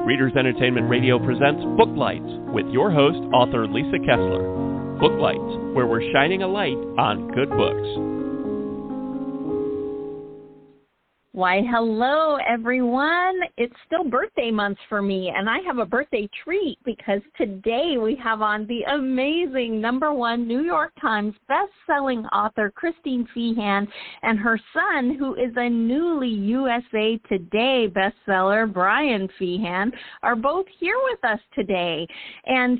Readers Entertainment Radio presents Booklights with your host, author Lisa Kessler. Booklights, where we're shining a light on good books. Why, hello, everyone. It's still birthday month for me, and I have a birthday treat because today we have on the amazing #1 New York Times best-selling author Christine Feehan and her son, who is a newly USA Today bestseller, Brian Feehan, are both here with us today. And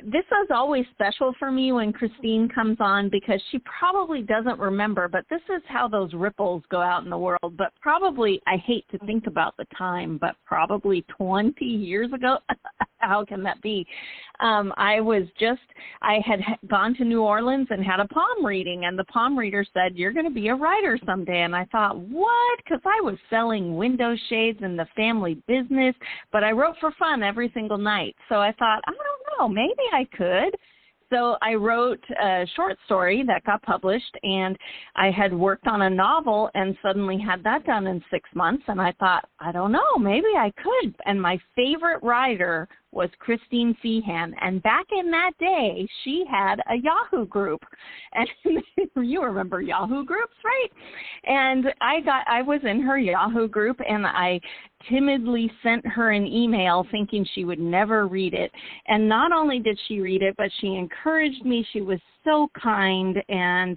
this is always special for me when Christine comes on because she probably doesn't remember, but this is how those ripples go out in the world. But probably, I hate to think about the time, but probably 20 years ago, how can that be? I had gone to New Orleans and had a palm reading, and the palm reader said, "You're going to be a writer someday." And I thought, what? Because I was selling window shades in the family business, but I wrote for fun every single night. So I thought, I don't know, maybe I could. So I wrote a short story that got published, and I had worked on a novel and suddenly had that done in 6 months. And I thought, I don't know, maybe I could. And my favorite writer was Christine Feehan. And back in that day, she had a Yahoo group. And you remember Yahoo groups, right? And I was in her Yahoo group, and I timidly sent her an email thinking she would never read it. And not only did she read it, but she encouraged me. She was so kind, and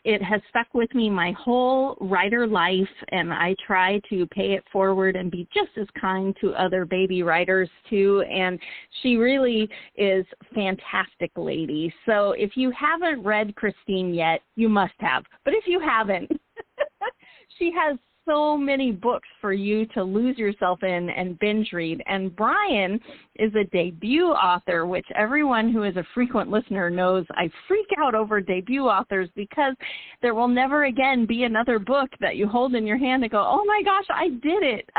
it has stuck with me my whole writer life, and I try to pay it forward and be just as kind to other baby writers too. And she really is a fantastic lady. So if you haven't read Christine yet, you must have. But if you haven't, she has so many books for you to lose yourself in and binge read. And Brian is a debut author, which everyone who is a frequent listener knows I freak out over debut authors because there will never again be another book that you hold in your hand and go, oh my gosh, I did it.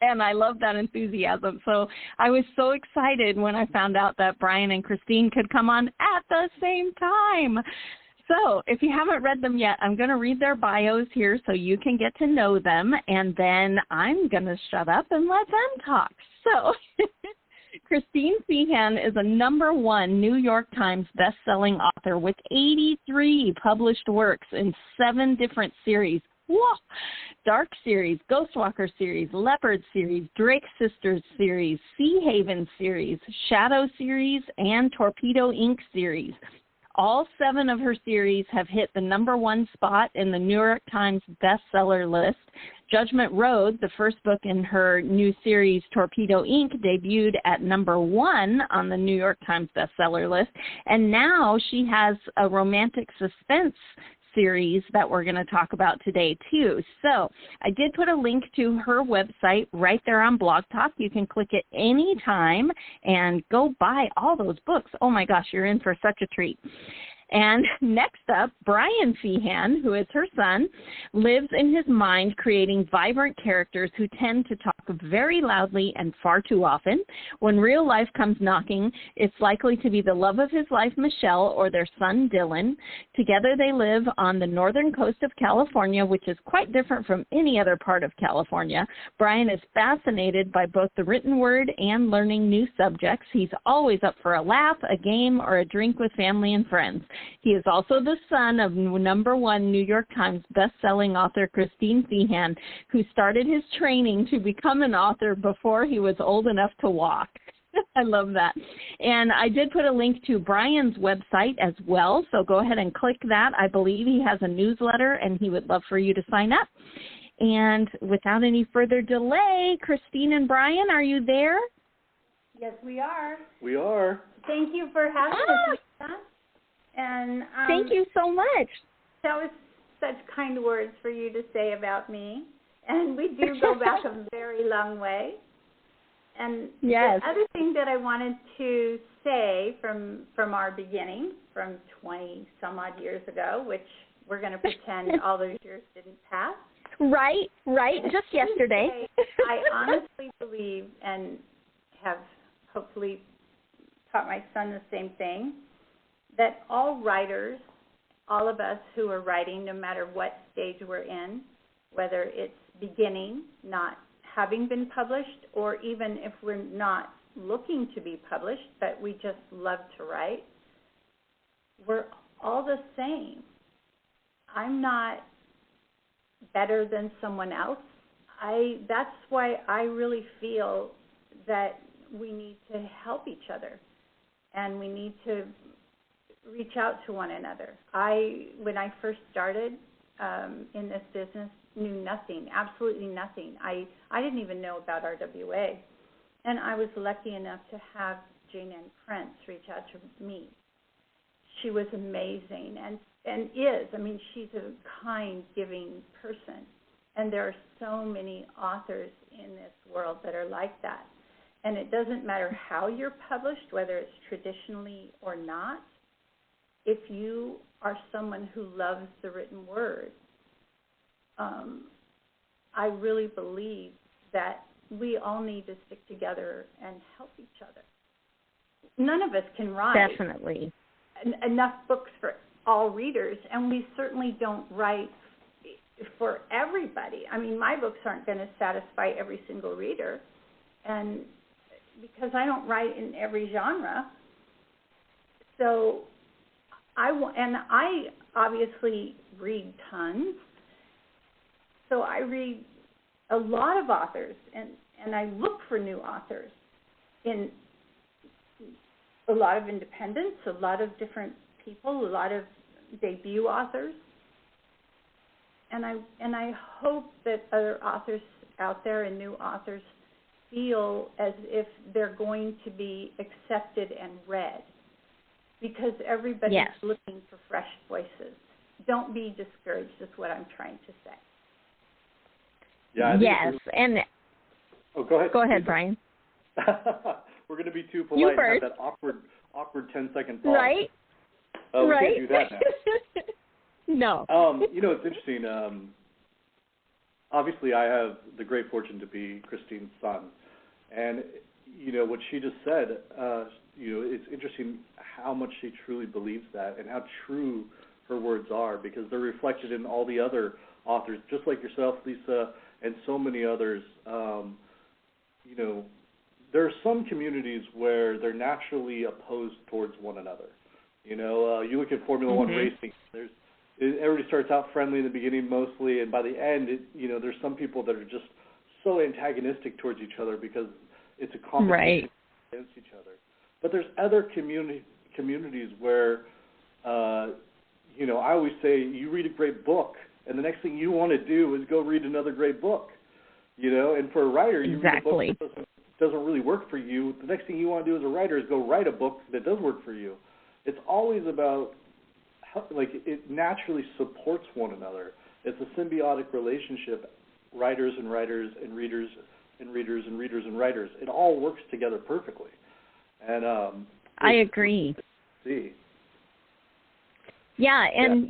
And I love that enthusiasm. So I was so excited when I found out that Brian and Christine could come on at the same time. So if you haven't read them yet, I'm going to read their bios here so you can get to know them, and then I'm going to shut up and let them talk. So Christine Feehan is a #1 New York Times best-selling author with 83 published works in 7 different series. Whoa! Dark series, Ghostwalker series, Leopard series, Drake Sisters series, Sea Haven series, Shadow series, and Torpedo Ink series. All 7 of her series have hit the #1 spot in the New York Times bestseller list. Judgment Road, the first book in her new series, Torpedo Ink, debuted at #1 on the New York Times bestseller list. And now she has a romantic suspense series that we're going to talk about today too. So I did put a link to her website right there on Blog Talk. You can click it anytime and go buy all those books. Oh my gosh, you're in for such a treat. And next up, Brian Feehan, who is her son, lives in his mind creating vibrant characters who tend to talk very loudly and far too often. When real life comes knocking, it's likely to be the love of his life, Michelle, or their son, Dylan. Together they live on the northern coast of California, which is quite different from any other part of California. Brian is fascinated by both the written word and learning new subjects. He's always up for a laugh, a game, or a drink with family and friends. He is also the son of #1 New York Times best-selling author Christine Feehan, who started his training to become an author before he was old enough to walk. I love that. And I did put a link to Brian's website as well, so go ahead and click that. I believe he has a newsletter, and he would love for you to sign up. And without any further delay, Christine and Brian, are you there? Yes, we are. We are. Thank you for having us, Lisa. And thank you so much. That was such kind words for you to say about me. And we do go back a very long way. And yes. The other thing that I wanted to say from our beginning, from 20-some-odd years ago, which we're going to pretend all those years didn't pass. Right, just yesterday. I honestly believe, and have hopefully taught my son the same thing, that all writers, all of us who are writing, no matter what stage we're in, whether it's beginning, not having been published, or even if we're not looking to be published, but we just love to write, we're all the same. I'm not better than someone else. That's why I really feel that we need to help each other, and we need to reach out to one another. When I first started in this business, knew nothing, absolutely nothing. I didn't even know about RWA, and I was lucky enough to have Jane Ann Krentz reach out to me. She was amazing, and is. I mean, she's a kind, giving person. And there are so many authors in this world that are like that. And it doesn't matter how you're published, whether it's traditionally or not. If you are someone who loves the written word, I really believe that we all need to stick together and help each other. None of us can write Definitely enough books for all readers, and we certainly don't write for everybody. I mean, my books aren't going to satisfy every single reader, and because I don't write in every genre. So I obviously read tons. So I read a lot of authors, and I look for new authors in a lot of independents, a lot of different people, a lot of debut authors. And I hope that other authors out there and new authors feel as if they're going to be accepted and read, because everybody's Yes. looking for fresh voices. Don't be discouraged is what I'm trying to say. Yeah. Yes, and go ahead. Go ahead, Brian. We're going to be too You polite and first. have that awkward 10-second pause. Right? We Right. can't do that now. No. It's interesting. Obviously, I have the great fortune to be Christine's son. And, what she just said, it's interesting how much she truly believes that and how true her words are, because they're reflected in all the other authors, just like yourself, Lisa, and so many others. There are some communities where they're naturally opposed towards one another. You look at Formula One racing. Everybody starts out friendly in the beginning mostly, and by the end, there's some people that are just so antagonistic towards each other because it's a competition against each other. But there's other communities where, I always say you read a great book, and the next thing you want to do is go read another great book. And for a writer, you read a book that doesn't really work for you. The next thing you want to do as a writer is go write a book that does work for you. It's always about, it naturally supports one another. It's a symbiotic relationship, writers and writers and readers and readers and readers and writers. It all works together perfectly. And I agree. See. Yeah, and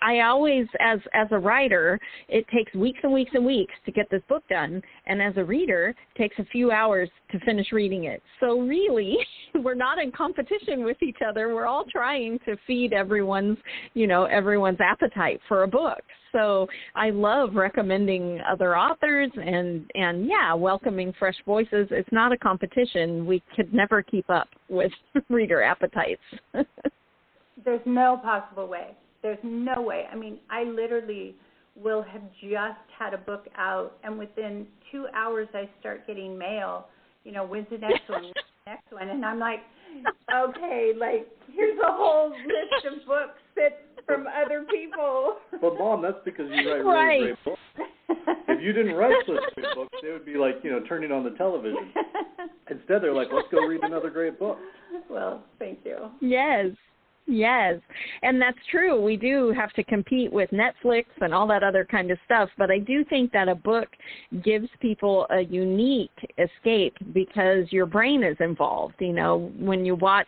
I always, as a writer, it takes weeks and weeks and weeks to get this book done, and as a reader, it takes a few hours to finish reading it. So really, we're not in competition with each other. We're all trying to feed everyone's appetite for a book. So I love recommending other authors and welcoming fresh voices. It's not a competition. We could never keep up with reader appetites. There's no possible way. There's no way. I mean, I literally will have just had a book out, and within 2 hours I start getting mail, when's the next one, when's the next one? And I'm like, okay, here's a whole list of books from other people. But, Mom, that's because you write really great books. If you didn't write such great books, they would be turning on the television. Instead, they're like, let's go read another great book. Well, thank you. Yes, and that's true. We do have to compete with Netflix and all that other kind of stuff, but I do think that a book gives people a unique escape because your brain is involved. When you watch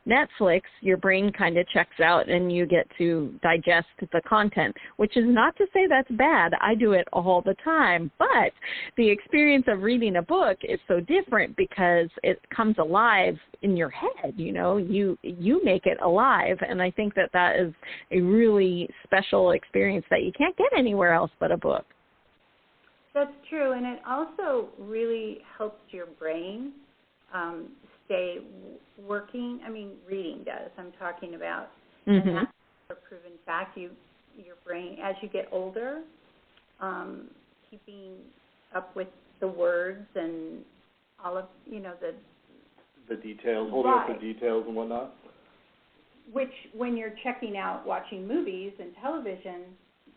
Netflix, your brain kind of checks out and you get to digest the content, which is not to say that's bad. I do it all the time, but the experience of reading a book is so different because it comes alive in your head. You make it alive, and I think that is a really special experience that you can't get anywhere else but a book. That's true, and it also really helps your brain stay working. I mean, reading does. I'm talking about, and that's a proven fact. Your brain, as you get older, keeping up with the words and all of the details, holding up the details and whatnot. Which, when you're checking out watching movies and television,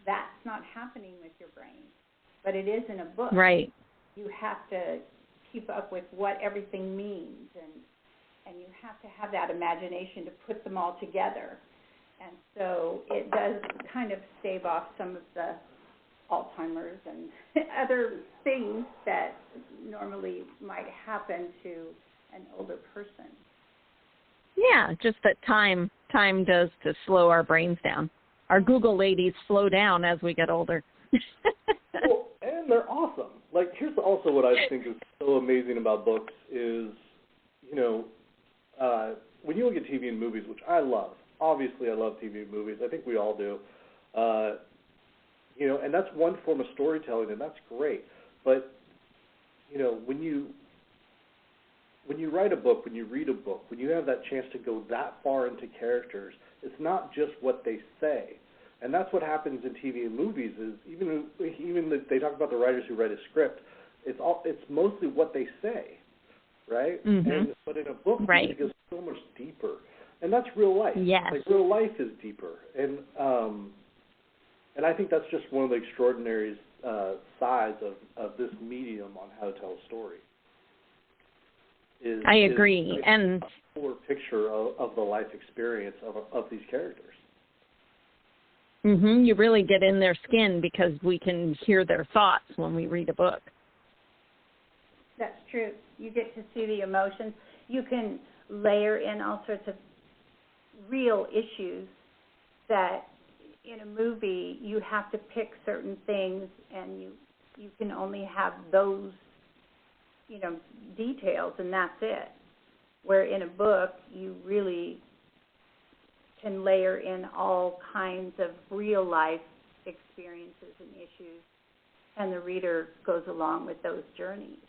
that's not happening with your brain. But it is in a book. Right. You have to keep up with what everything means, and you have to have that imagination to put them all together. And so it does kind of stave off some of the Alzheimer's and other things that normally might happen to an older person. Yeah, just that time does to slow our brains down. Our Google ladies slow down as we get older. Well, and they're awesome. Like, here's also what I think is so amazing about books is, when you look at TV and movies, which I love. Obviously, I love TV and movies. I think we all do. And that's one form of storytelling, and that's great. But, when you write a book, when you read a book, when you have that chance to go that far into characters, it's not just what they say. And that's what happens in TV and movies is even they talk about the writers who write a script, it's mostly what they say, right? Mm-hmm. But in a book, right. it goes so much deeper. And that's real life. Yes. Like, real life is deeper. And I think that's just one of the extraordinary sides of this medium on how to tell a story. I agree. Like and a fuller picture of the life experience of these characters. You really get in their skin because we can hear their thoughts when we read a book. That's true. You get to see the emotions. You can layer in all sorts of real issues that in a movie you have to pick certain things and you can only have those details, and that's it. Where in a book, you really can layer in all kinds of real-life experiences and issues, and the reader goes along with those journeys.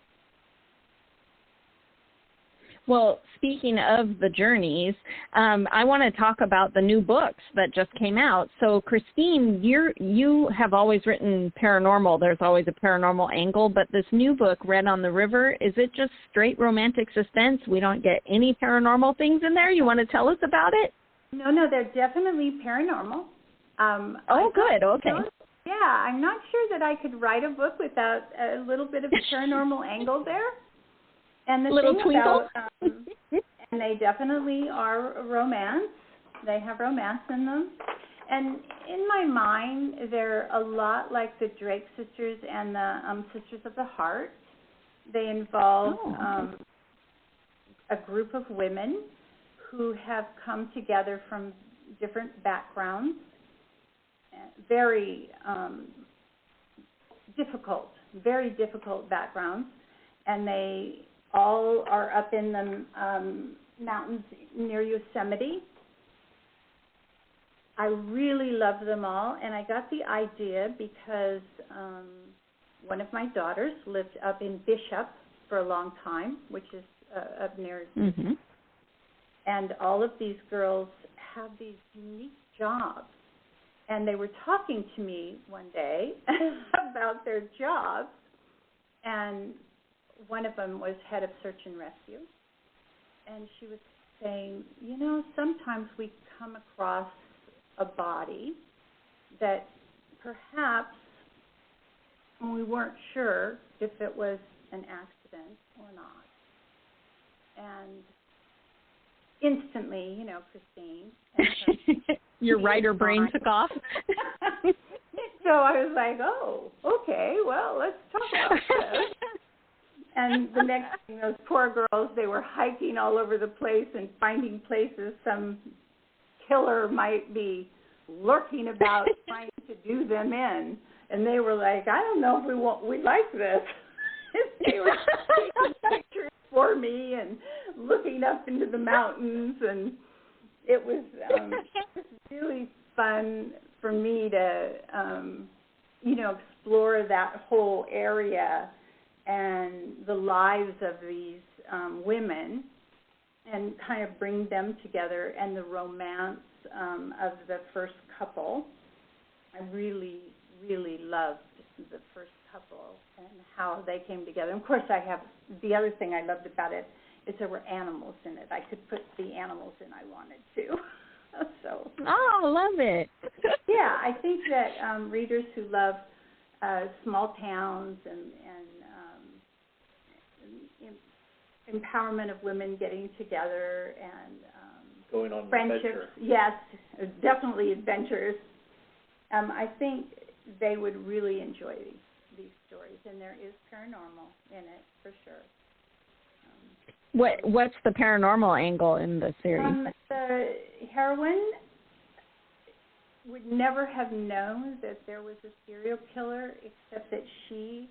Well, speaking of the journeys, I want to talk about the new books that just came out. So, Christine, you have always written paranormal. There's always a paranormal angle, but this new book, Red on the River, is it just straight romantic suspense? We don't get any paranormal things in there? You want to tell us about it? No, they're definitely paranormal. Good. Okay. Yeah, I'm not sure that I could write a book without a little bit of a paranormal angle there. And the little thing twinkle. And they definitely are romance. They have romance in them. And in my mind, they're a lot like the Drake sisters and the Sisters of the Heart. They involve a group of women who have come together from different backgrounds, very difficult backgrounds, and they all are up in the mountains near Yosemite. I really love them all, and I got the idea because one of my daughters lived up in Bishop for a long time, which is up near, and all of these girls have these unique jobs. And they were talking to me one day about their jobs, and one of them was head of search and rescue, and she was saying, sometimes we come across a body that perhaps we weren't sure if it was an accident or not. And instantly, Christine. Your writer brain took off. So I was like, oh, okay, well, let's talk about this. And the next thing, those poor girls, they were hiking all over the place and finding places some killer might be lurking about trying to do them in. And they were like, I don't know if we like this. They were taking pictures for me and looking up into the mountains, and it was really fun for me to, explore that whole area and the lives of these women and kind of bring them together, and the romance of the first couple. I really, really loved the first couple and how they came together. And of course, the other thing I loved about it is there were animals in it. I could put the animals in I wanted to. So. Oh, I love it. Yeah, I think that readers who love small towns and empowerment of women getting together and going on friendships, adventure. Yes, definitely adventures. I think they would really enjoy these stories, and there is paranormal in it for sure. What's the paranormal angle in the series? The heroine would never have known that there was a serial killer, except that she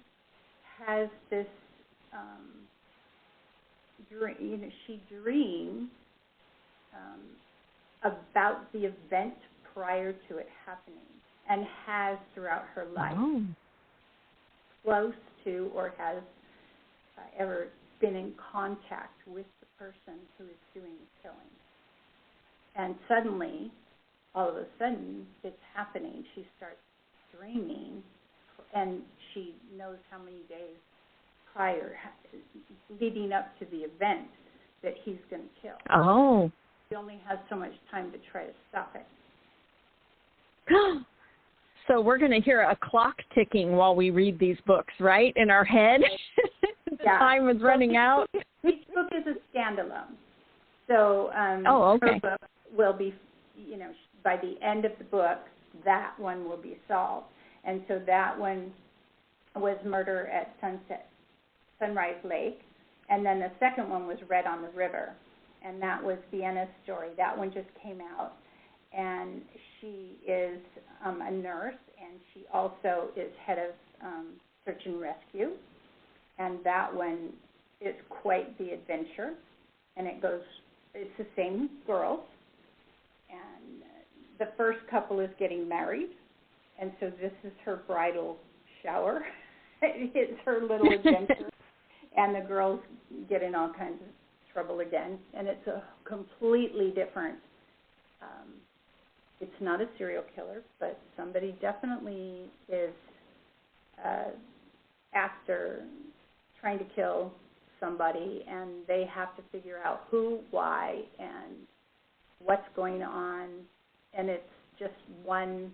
has this dream. She dreams about the event prior to it happening, and has throughout her life. Oh. Close to or has ever been in contact with the person who is doing the killing. And suddenly, all of a sudden, it's happening. She starts dreaming, and she knows how many days prior, leading up to the event, that he's going to kill. Oh. She only has so much time to try to stop it. So we're going to hear a clock ticking while we read these books, right? In our head? The time is running out. Each book is a standalone. So okay. her book will be, by the end of the book, that one will be solved. And so that one was Murder at Sunrise Lake. And then the second one was Red on the River. And that was Vienna's story. That one just came out. And she is a nurse, and she also is head of search and rescue. And that one is quite the adventure. And it's the same girls. And the first couple is getting married. And so this is her bridal shower. It's her little adventure. And the girls get in all kinds of trouble again. And it's a completely different, it's not a serial killer, but somebody definitely is after trying to kill somebody, and they have to figure out who, why, and what's going on. And it's just one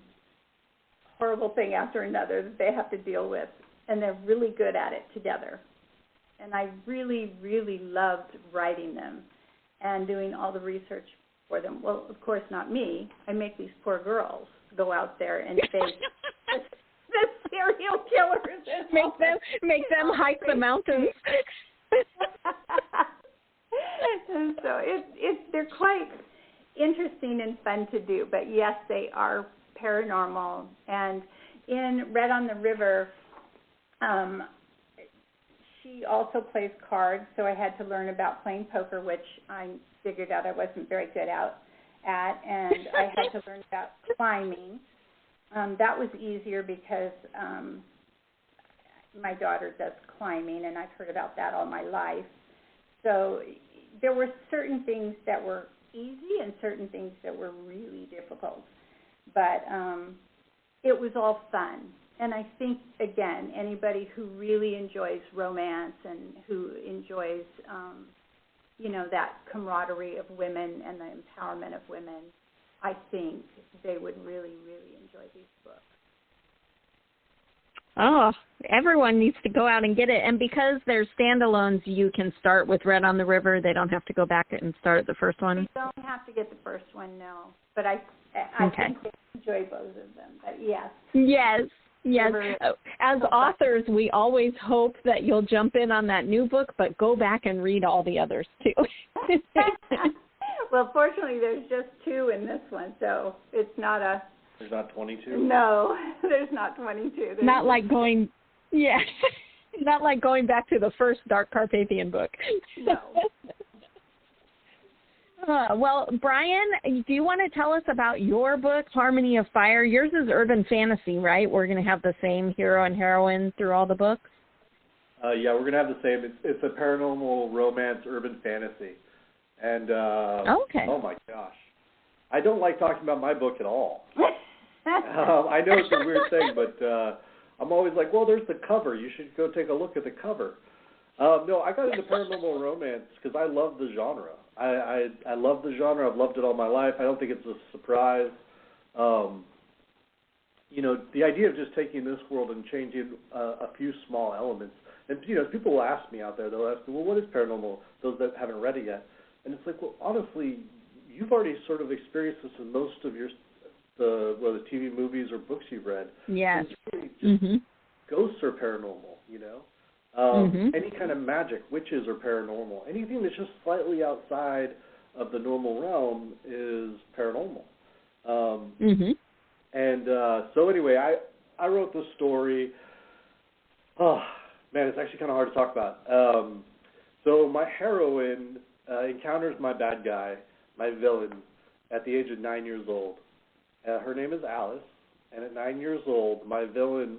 horrible thing after another that they have to deal with. And they're really good at it together. And I really, really loved writing them and doing all the research for them. Well, of course, not me. I make these poor girls go out there and face the serial killers. Make them hike the mountains. And so they're quite interesting and fun to do. But yes, they are paranormal. And in Red on the River, she also plays cards, so I had to learn about playing poker, which I figured out I wasn't very good at, and I had to learn about climbing. That was easier because my daughter does climbing, and I've heard about that all my life. So there were certain things that were easy and certain things that were really difficult. But it was all fun. And I think, again, anybody who really enjoys romance and who enjoys, that camaraderie of women and the empowerment of women, I think they would really, really enjoy these books. Oh, everyone needs to go out and get it. And because they're standalones, you can start with Red on the River. They don't have to go back and start at the first one? You don't have to get the first one, no. But I okay. think they enjoy both of them. But yes. Yes. Yes. As authors, we always hope that you'll jump in on that new book, but go back and read all the others, too. Well, fortunately, there's just 2 in this one, so it's not a... There's not 22? No, there's not 22. Not like going... Yeah. Not like going back to the first Dark Carpathian book. No. Well, Brian, do you want to tell us about your book, Harmony of Fire? Yours is urban fantasy, right? We're going to have the same hero and heroine through all the books? Yeah, we're going to have the same. It's a paranormal romance urban fantasy. And, okay. Oh, my gosh. I don't like talking about my book at all. I know it's a weird thing, but I'm always like, well, there's the cover. You should go take a look at the cover. No, I got into paranormal romance because I love the genre. I love the genre. I've loved it all my life. I don't think it's a surprise. You know, the idea of just taking this world and changing a few small elements. And, you know, people will ask me out there, they'll ask me, well, what is paranormal, those that haven't read it yet? And it's like, well, honestly, you've already sort of experienced this in most of the TV movies or books you've read. Yes. Really just ghosts are paranormal, you know. Any kind of magic, witches are paranormal. Anything that's just slightly outside of the normal realm is paranormal. And so anyway, I wrote this story. Oh, man, it's actually kind of hard to talk about. So my heroine encounters my bad guy, my villain, at the age of 9 years old. Her name is Alice, and at 9 years old, my villain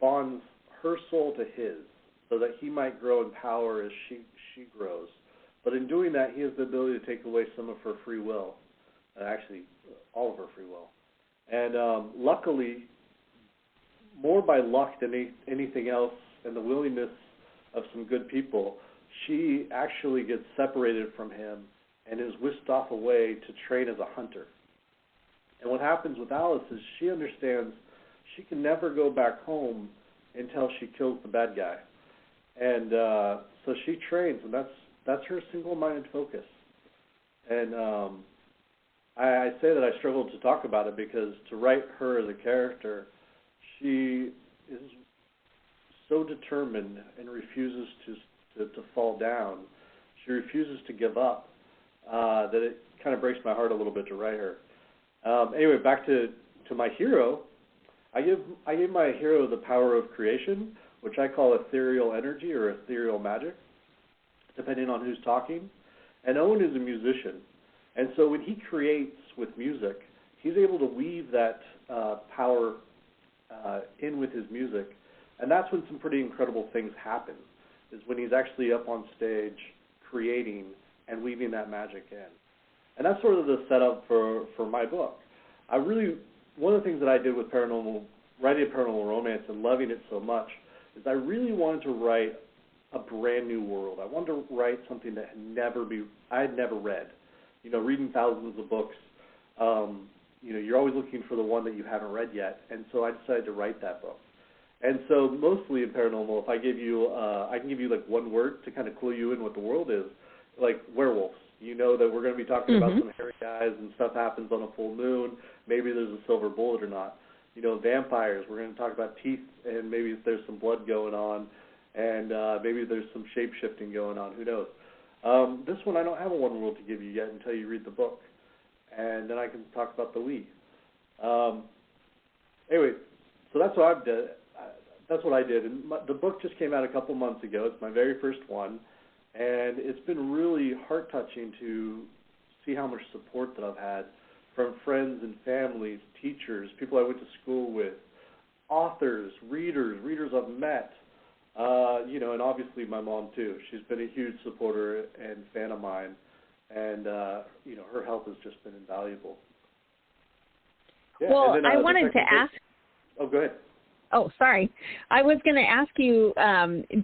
bonds her soul to his so that he might grow in power as she grows. But in doing that, he has the ability to take away some of her free will, actually all of her free will. And luckily, more by luck than anything else and the willingness of some good people, she actually gets separated from him and is whisked off away to train as a hunter. And what happens with Alice is she understands she can never go back home until she kills the bad guy. And so she trains, and that's her single-minded focus. And I say that I struggled to talk about it because to write her as a character, she is so determined and refuses to fall down. She refuses to give up that it kind of breaks my heart a little bit to write her. Anyway, back to my hero. I give my hero the power of creation, which I call ethereal energy or ethereal magic, depending on who's talking. And Owen is a musician. And so when he creates with music, he's able to weave that power in with his music. And that's when some pretty incredible things happen, is when he's actually up on stage creating and weaving that magic in. And that's sort of the setup for my book. One of the things that I did with writing a paranormal romance and loving it so much is I really wanted to write a brand new world. I wanted to write something that I had never read. You know, reading thousands of books, you know, you're always looking for the one that you haven't read yet. And so I decided to write that book. And so mostly in paranormal, if I give you, I can give you like one word to kind of clue you in what the world is, like werewolves. You know that we're going to be talking about some hairy guys and stuff happens on a full moon. Maybe there's a silver bullet or not. You know, vampires, we're going to talk about teeth and maybe there's some blood going on and maybe there's some shape-shifting going on. Who knows? This one I don't have a one word to give you yet until you read the book. And then I can talk about the we. Anyway, so that's what I've done. That's what I did. And the book just came out a couple months ago. It's my very first one. And it's been really heart-touching to see how much support that I've had from friends and families, teachers, people I went to school with, authors, readers I've met, you know, and obviously my mom too. She's been a huge supporter and fan of mine. And, you know, her help has just been invaluable. Yeah, well, then, I wanted to ask. Oh, go ahead. Oh, sorry. I was going to ask you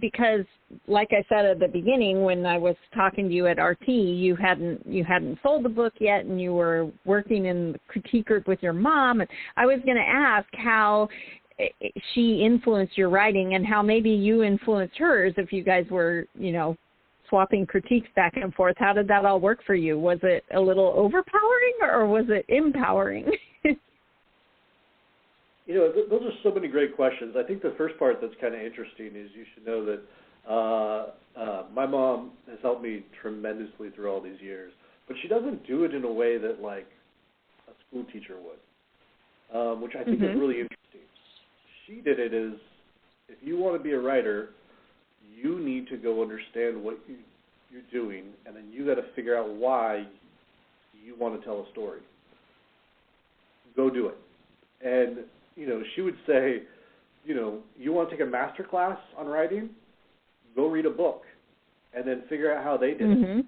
because, like I said at the beginning, when I was talking to you at RT, you hadn't sold the book yet, and you were working in the critique group with your mom. And I was going to ask how she influenced your writing and how maybe you influenced hers if you guys were, you know, swapping critiques back and forth. How did that all work for you? Was it a little overpowering or was it empowering? You know, those are so many great questions. I think the first part that's kind of interesting is you should know that my mom has helped me tremendously through all these years, but she doesn't do it in a way that, like, a school teacher would, which I think is really interesting. She did it as, if you want to be a writer, you need to go understand what you're doing, and then you got to figure out why you want to tell a story. Go do it. And, she would say, you want to take a master class on writing? Go read a book and then figure out how they did it.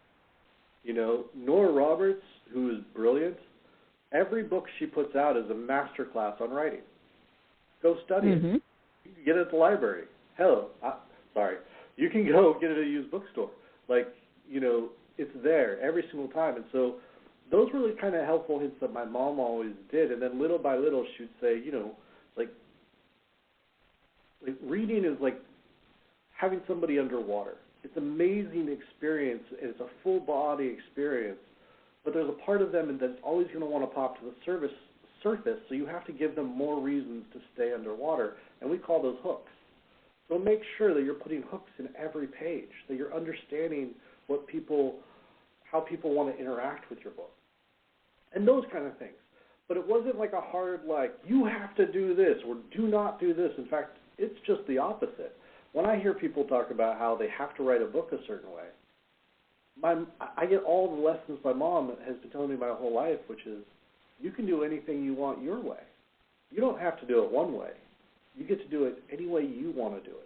Nora Roberts, who is brilliant, every book she puts out is a master class on writing. Go study it. You can get it at the library. You can go get it at a used bookstore. It's there every single time. And so those were the kind of helpful hints that my mom always did. And then little by little, she would say, reading is like having somebody underwater. It's an amazing experience. It's a full body experience. But there's a part of them that's always going to want to pop to the surface, so you have to give them more reasons to stay underwater, and we call those hooks. So make sure that you're putting hooks in every page, that you're understanding how people want to interact with your book, and those kind of things. But it wasn't like a hard, you have to do this or do not do this. In fact, it's just the opposite. When I hear people talk about how they have to write a book a certain way, I get all the lessons my mom has been telling me my whole life, which is you can do anything you want your way. You don't have to do it one way. You get to do it any way you want to do it.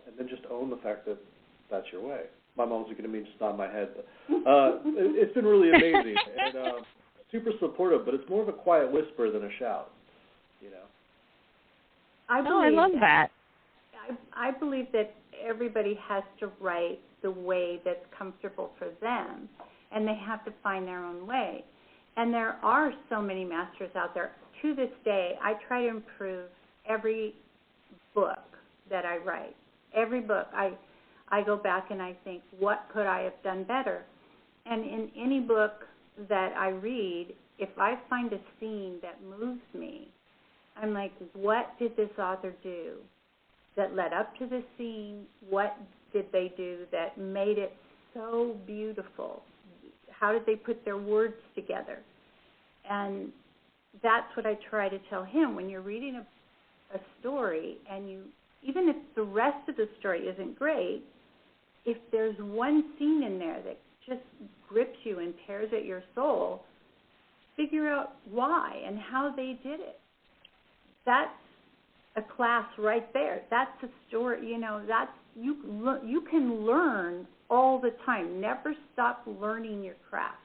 And then just own the fact that that's your way. My mom's looking at me and just nodding my head. But, it's been really amazing and super supportive, but it's more of a quiet whisper than a shout, I love that. I believe that everybody has to write the way that's comfortable for them, and they have to find their own way. And there are so many masters out there. To this day, I try to improve every book that I write. Every book, I go back and I think, what could I have done better? And in any book that I read, if I find a scene that moves me, I'm like, what did this author do that led up to this scene? What did they do that made it so beautiful? How did they put their words together? And that's what I try to tell him. When you're reading a story, and even if the rest of the story isn't great, if there's one scene in there that just grips you and tears at your soul, figure out why and how they did it. That's a class right there. That's a story. You can learn all the time. Never stop learning your craft.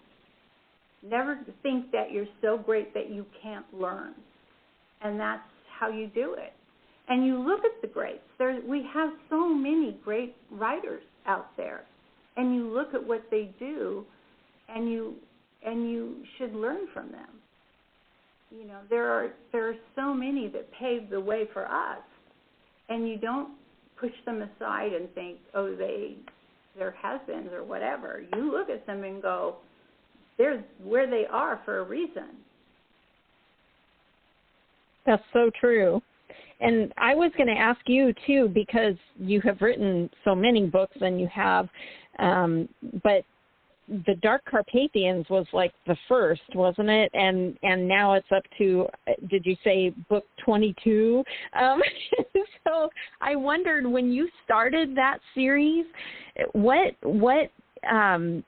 Never think that you're so great that you can't learn. And that's how you do it. And you look at the greats. We have so many great writers out there. And you look at what they do, and you should learn from them. There are so many that paved the way for us, and you don't push them aside and think, oh, they're has-beens or whatever. You look at them and go, they're where they are for a reason. That's so true. And I was going to ask you, too, because you have written so many books and you have, but the Dark Carpathians was like the first, wasn't it? And now it's up to, did you say book 22? So I wondered, when you started that series, what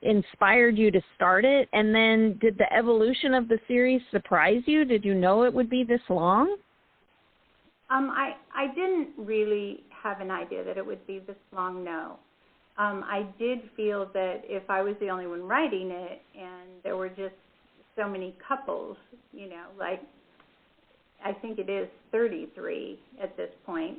inspired you to start it? And then did the evolution of the series surprise you? Did you know it would be this long? I didn't really have an idea that it would be this long, no. I did feel that if I was the only one writing it and there were just so many couples, I think it is 33 at this point,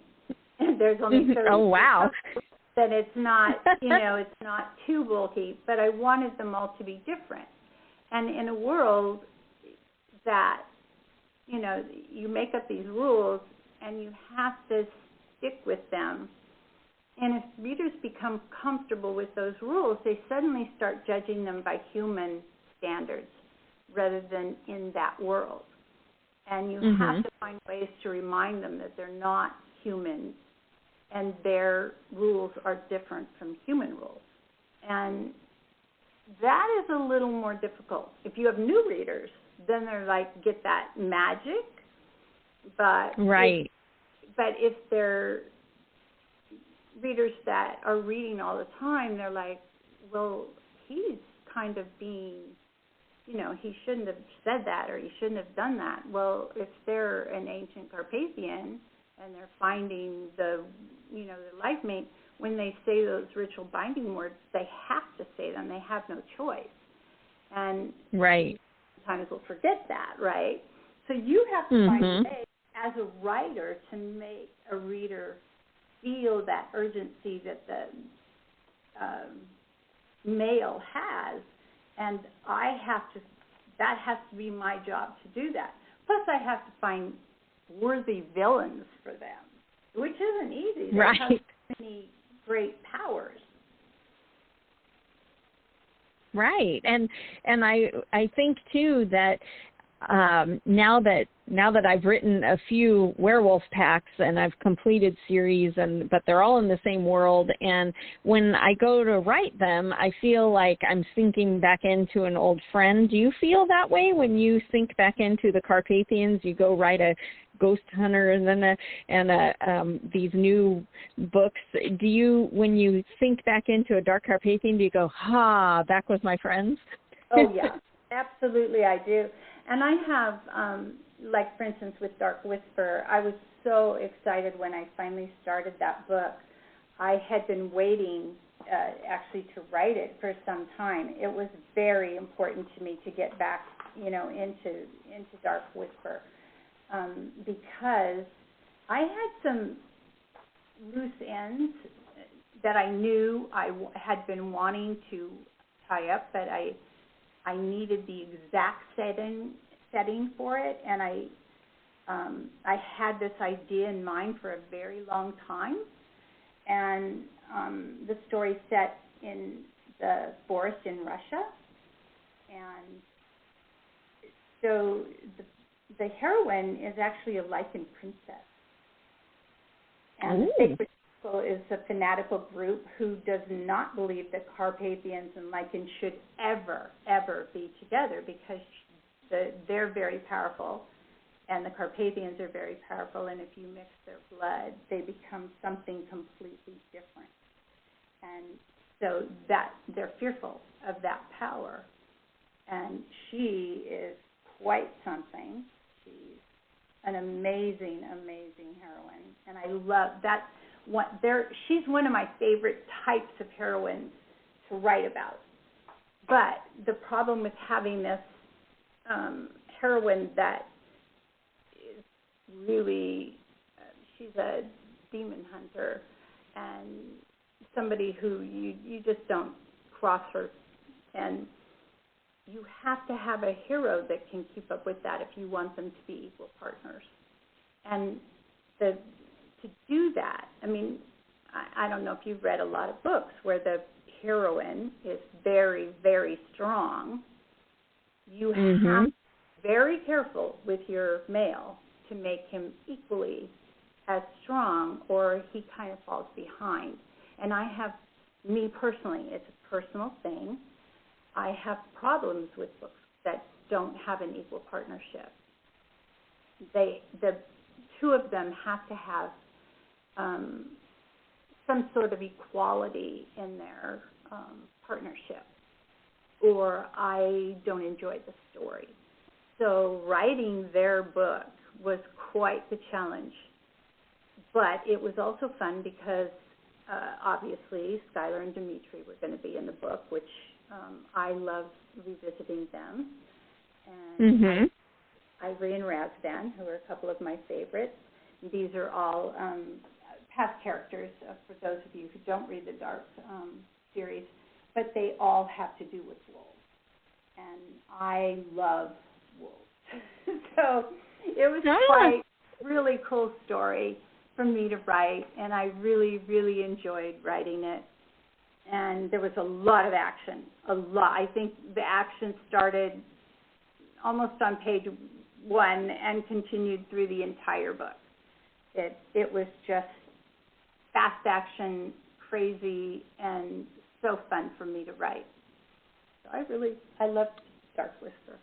and there's only 33 oh, wow. couples, then it's not, it's not too bulky, but I wanted them all to be different. And in a world that, you make up these rules and you have to stick with them. And if readers become comfortable with those rules, they suddenly start judging them by human standards rather than in that world. And you have to find ways to remind them that they're not humans and their rules are different from human rules. And that is a little more difficult. If you have new readers, then they're like, get that magic. But right. But if they're readers that are reading all the time, they're like, well, he's kind of being, he shouldn't have said that or he shouldn't have done that. Well, if they're an ancient Carpathian and they're finding the life mate, when they say those ritual binding words, they have to say them. They have no choice. And right. sometimes we'll forget that, right? So you have to find a way as a writer to make a reader feel that urgency that the male has, and that has to be my job to do that. Plus I have to find worthy villains for them, which isn't easy. They have so many great powers. Right. And I think too that now that I've written a few werewolf packs and I've completed series, but they're all in the same world, and when I go to write them, I feel like I'm sinking back into an old friend. Do you feel that way when you sink back into the Carpathians? You go write a ghost hunter and then these new books. Do you, when you sink back into a dark Carpathian, do you go, back with my friends? Oh yeah, absolutely I do. And I have, like for instance with Dark Whisper, I was so excited when I finally started that book. I had been waiting actually to write it for some time. It was very important to me to get back, into Dark Whisper. Because I had some loose ends that I knew I had been wanting to tie up, but I needed the exact setting for it, and I had this idea in mind for a very long time, and the story set in the forest in Russia, and so the heroine is actually a Lycan princess. And the Sacred Circle is a fanatical group who does not believe that Carpathians and Lycans should ever be together, because they're very powerful and the Carpathians are very powerful, and if you mix their blood, they become something completely different. And so that they're fearful of that power. And she is quite something. She's an amazing, amazing heroine, and I love that. She's one of my favorite types of heroines to write about. But the problem with having this heroine that is really, she's a demon hunter and somebody who you just don't cross her, and you have to have a hero that can keep up with that if you want them to be equal partners. And to do that, I mean, I don't know if you've read a lot of books where the heroine is very, very strong. You have to be very careful with your male to make him equally as strong, or he kind of falls behind. And me personally, it's a personal thing, I have problems with books that don't have an equal partnership. The two of them have to have some sort of equality in their partnership, or I don't enjoy the story. So writing their book was quite the challenge, but it was also fun because obviously Skylar and Dimitri were going to be in the book, which I love revisiting them. And Ivory and Razvan, who are a couple of my favorites. These are all past characters for those of you who don't read the Dark series, but they all have to do with wolves. And I love wolves. So it was quite really cool story for me to write, and I really, really enjoyed writing it. And there was a lot of action, a lot. I think the action started almost on page 1 and continued through the entire book. It was just fast action, crazy, and so fun for me to write. So I loved Dark Whisper.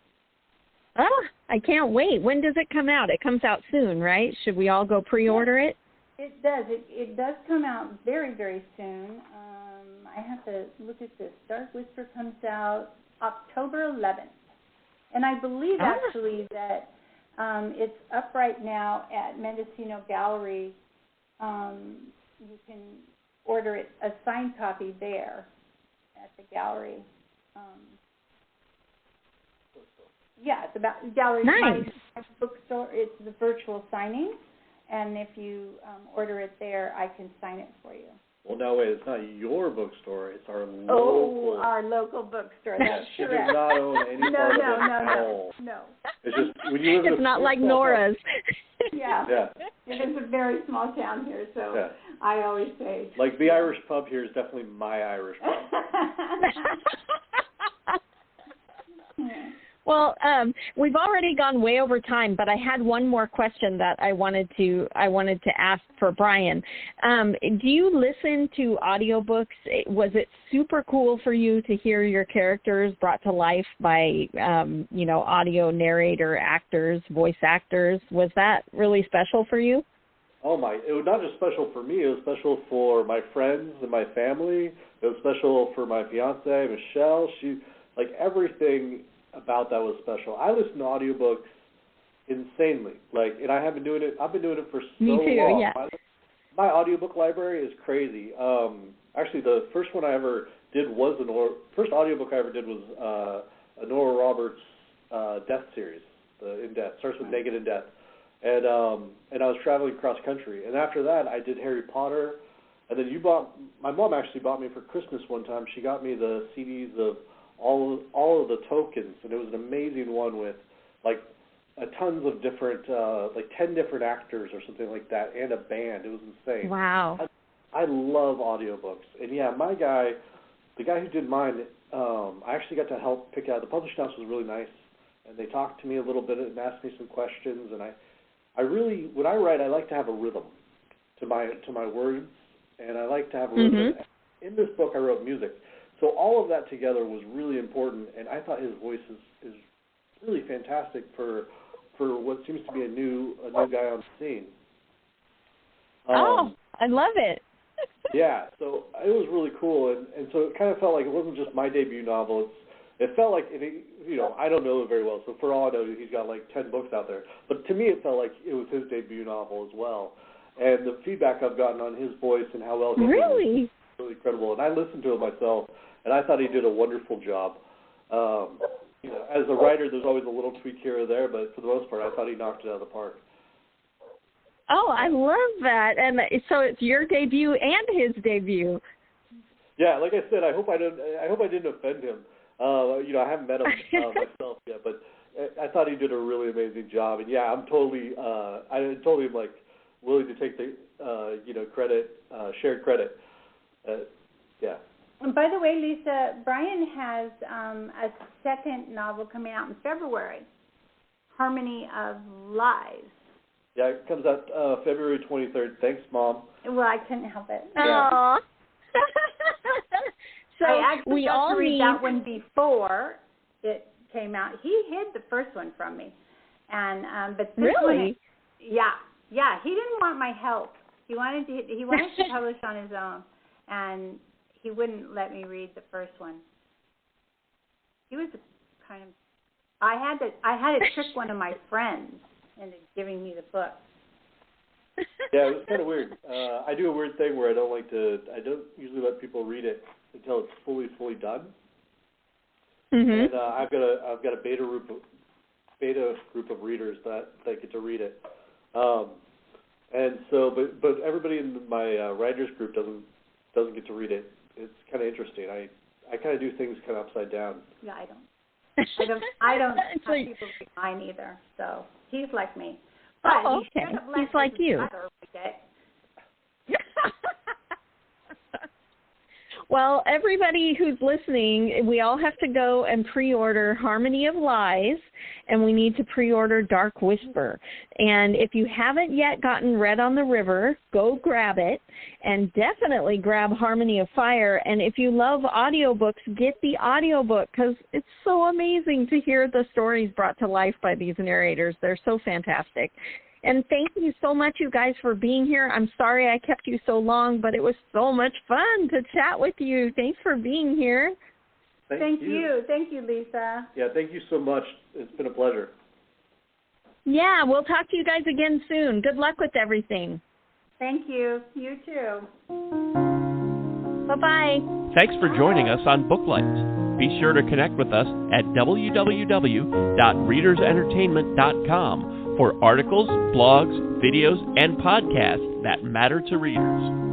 Oh, I can't wait. When does it come out? It comes out soon, right? Should we all go pre-order it? It does. It does come out very, very soon. I have to look at this. Dark Whisper comes out October 11th. And I believe actually that it's up right now at Mendocino Gallery. You can order it, a signed copy there at the gallery. Yeah, it's about gallery. Nice. Bookstore. It's the virtual signing, and if you order it there, I can sign it for you. Well, no, wait, it's not your bookstore. It's our local. Oh, our local bookstore. That's she correct. does not own any part of it at all. No. It's just when you live in It's not like Nora's. Yeah. Yeah. It is a very small town here, so I always say. Like the Irish pub here is definitely my Irish pub. Well, we've already gone way over time, but I had one more question that I wanted to ask for Brian. Do you listen to audiobooks? Was it super cool for you to hear your characters brought to life by audio narrator actors, voice actors? Was that really special for you? Oh my! It was not just special for me. It was special for my friends and my family. It was special for my fiance Michelle. Everything about that was special. I listen to audiobooks insanely. And I have been doing it. I've been doing it for so Me too, long. Yeah. My audiobook library is crazy. Actually, the first one I ever did first audiobook I ever did was a Nora Roberts Death series. The In Death starts with Naked in Death, and I was traveling cross country. And after that, I did Harry Potter, and then my mom actually bought me for Christmas one time. She got me the CDs of all of the tokens, and it was an amazing one with tons of different 10 different actors or something like that, and a band. It was insane. Wow. I love audiobooks. And yeah, the guy who did mine, I actually got to help pick out. The publishing house was really nice, and they talked to me a little bit and asked me some questions. And I really, when I write, I like to have a rhythm to my words, and I like to have a rhythm. In this book, I wrote music. So all of that together was really important, and I thought his voice is really fantastic for what seems to be a new guy on the scene. I love it. Yeah, so it was really cool, and so it kind of felt like it wasn't just my debut novel. It felt like, I don't know it very well, so for all I know, he's got 10 books out there. But to me, it felt like it was his debut novel as well. And the feedback I've gotten on his voice and how well he did was really incredible. And I listened to it myself, and I thought he did a wonderful job. As a writer, there's always a little tweak here or there, but for the most part, I thought he knocked it out of the park. Oh, I love that. And so it's your debut and his debut. Yeah, like I said, I hope I didn't offend him. I haven't met him myself yet, but I thought he did a really amazing job. And yeah, I'm totally willing to take the credit, shared credit. Yeah. And by the way, Lisa, Brian has a second novel coming out in February, Harmony of Lies. Yeah, it comes out February 23rd. Thanks, Mom. Well, I couldn't help it. Aww. So I actually we got all to read need that one before it came out. He hid the first one from me, and but this really, one, yeah, he didn't want my help. He wanted to publish on his own, and he wouldn't let me read the first one. He was kind of. I had to trick one of my friends into giving me the book. Yeah, it was kind of weird. I do a weird thing where I don't usually let people read it until it's fully done. And I've got a beta group of readers that get to read it. And so, but everybody in my writers group doesn't get to read it. It's kind of interesting. I kind of do things kind of upside down. Yeah, I don't have people read mine either. So he's like me. But okay. He's like you. Well, everybody who's listening, we all have to go and pre-order Harmony of Lies, and we need to pre-order Dark Whisper. And if you haven't yet gotten Red on the River, go grab it, and definitely grab Harmony of Fire. And if you love audiobooks, get the audiobook, because it's so amazing to hear the stories brought to life by these narrators. They're so fantastic. And thank you so much, you guys, for being here. I'm sorry I kept you so long, but it was so much fun to chat with you. Thanks for being here. Thank you. Thank you, Lisa. Yeah, thank you so much. It's been a pleasure. Yeah, we'll talk to you guys again soon. Good luck with everything. Thank you. You too. Bye-bye. Thanks for joining us on Booklights. Be sure to connect with us at www.readersentertainment.com for articles, blogs, videos, and podcasts that matter to readers.